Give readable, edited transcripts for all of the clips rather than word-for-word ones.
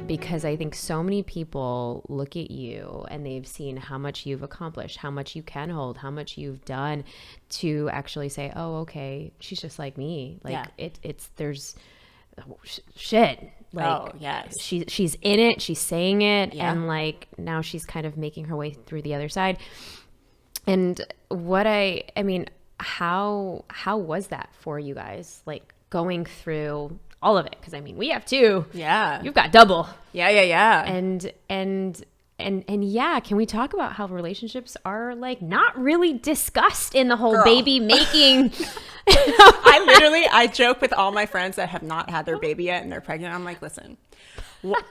because I think so many people look at you and they've seen how much you've accomplished, how much you can hold, how much you've done to actually say, oh, okay, she's just like me. Like there's shit. Like, oh, yes. She's in it, she's saying it, and like now she's kind of making her way through the other side. And I mean, how was that for you guys? Like going through all of it? Because I mean, we have two. Yeah. You've got double. Yeah. And yeah, can we talk about how relationships are like not really discussed in the whole baby making? I joke with all my friends that have not had their baby yet and they're pregnant. I'm like, listen,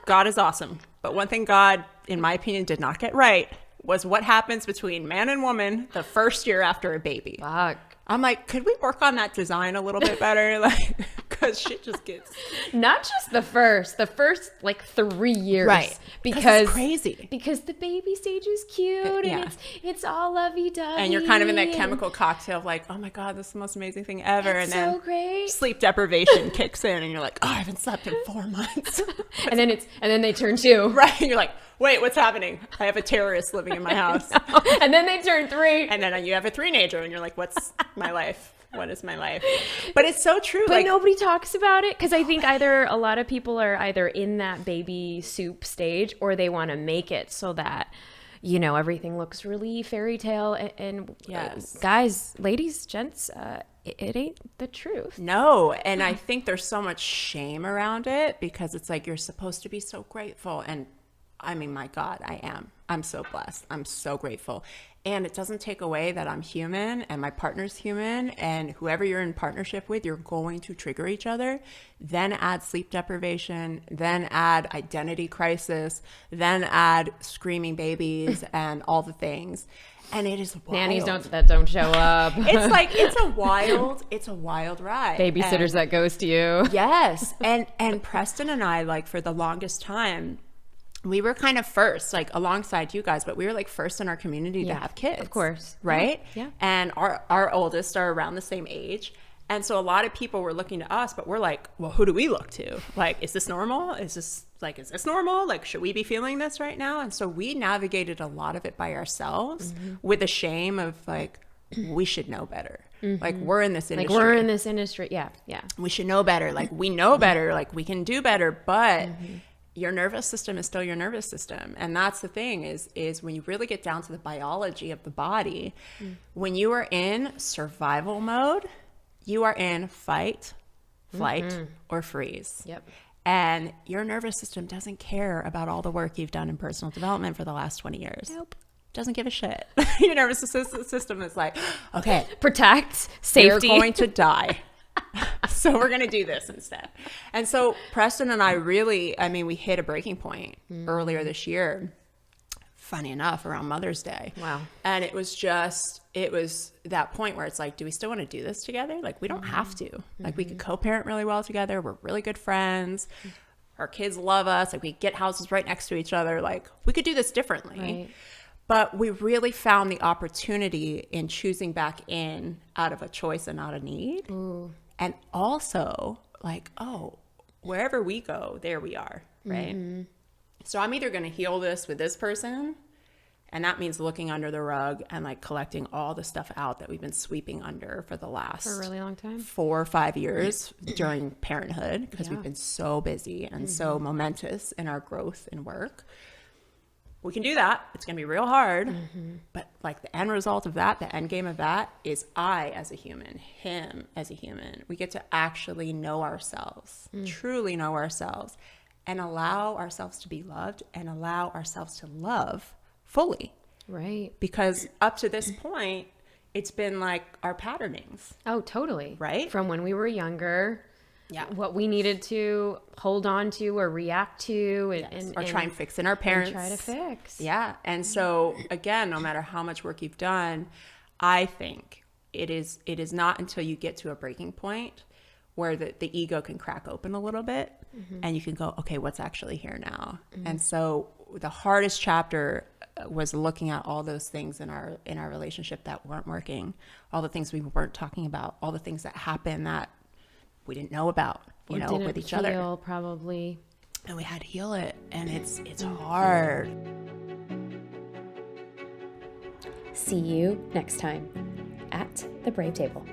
God is awesome. But one thing God, in my opinion, did not get right was what happens between man and woman the first year after a baby. Fuck. I'm like, could we work on that design a little bit better? Like, because shit just gets... Not just the first like 3 years. Right. Because it's crazy. Because the baby stage is cute and it's all lovey-dovey. And you're kind of in that chemical cocktail of like, oh my God, this is the most amazing thing ever. It's and then so great. Sleep deprivation kicks in and you're like, oh, I haven't slept in 4 months. and then they turn 2. Right. And you're like, wait, what's happening? I have a terrorist living in my house. And then they turn 3. And then you have a 3-nager and you're like, what's my life? What is my life? But it's so true. But like, nobody talks about it because I think either a lot of people are either in that baby soup stage or they want to make it so that, you know, everything looks really fairy tale. And yes. Guys, ladies, gents, it ain't the truth. No. And I think there's so much shame around it because it's like you're supposed to be so grateful. And I mean, my God, I am. I'm so blessed. I'm so grateful. And it doesn't take away that I'm human and my partner's human, and whoever you're in partnership with, you're going to trigger each other. Then add sleep deprivation, then add identity crisis, then add screaming babies and all the things. And it is wild. Nannies that don't show up. It's like, it's a wild ride. Babysitters that ghost you. Yes. And Preston and I, like for the longest time, we were kind of first, like alongside you guys, but we were like first in our community to have kids. Of course. Right? Yeah. And our oldest are around the same age. And so a lot of people were looking to us, but we're like, well, who do we look to? Like, is this normal? Is this normal? Like, should we be feeling this right now? And so we navigated a lot of it by ourselves with the shame of like, we should know better. Like, we're in this industry. Like, we're in this industry. Yeah. Yeah. We should know better. Like, we know better. Like, we can do better. But your nervous system is still your nervous system. And that's the thing is when you really get down to the biology of the body, when you are in survival mode, you are in fight, flight, or freeze. Yep. And your nervous system doesn't care about all the work you've done in personal development for the last 20 years. Nope. Doesn't give a shit. Your nervous system is like, okay, protect, safety. You're going to die. So we're going to do this instead. And so Preston and I really, I mean, we hit a breaking point earlier this year, funny enough, around Mother's Day. Wow. And it was that point where it's like, do we still want to do this together? Like, we don't have to. Like, we could co-parent really well together. We're really good friends. Our kids love us. Like, we get houses right next to each other. Like, we could do this differently. Right. But we really found the opportunity in choosing back in out of a choice and not a need. Ooh. And also, like, oh, wherever we go, there we are, right? So I'm either going to heal this with this person, and that means looking under the rug and, like, collecting all the stuff out that we've been sweeping under for the last... For a really long time? 4 or 5 years during parenthood, because we've been so busy and so momentous in our growth and work. We can do that. It's going to be real hard. But like the end result of that, the end game of that is I as a human, him as a human. We get to actually know ourselves, truly know ourselves, and allow ourselves to be loved and allow ourselves to love fully. Right. Because up to this point, it's been like our patternings. Oh, totally. Right? From when we were younger. Yeah. What we needed to hold on to or react to or try and fix in our parents. Try to fix. Yeah. And so again, no matter how much work you've done, I think it is not until you get to a breaking point where the ego can crack open a little bit and you can go, okay, what's actually here now? And so the hardest chapter was looking at all those things in our relationship that weren't working, all the things we weren't talking about, all the things that happened that we didn't know about, with each other. Probably. and we had to heal it. And it's hard. See you next time at the Brave Table.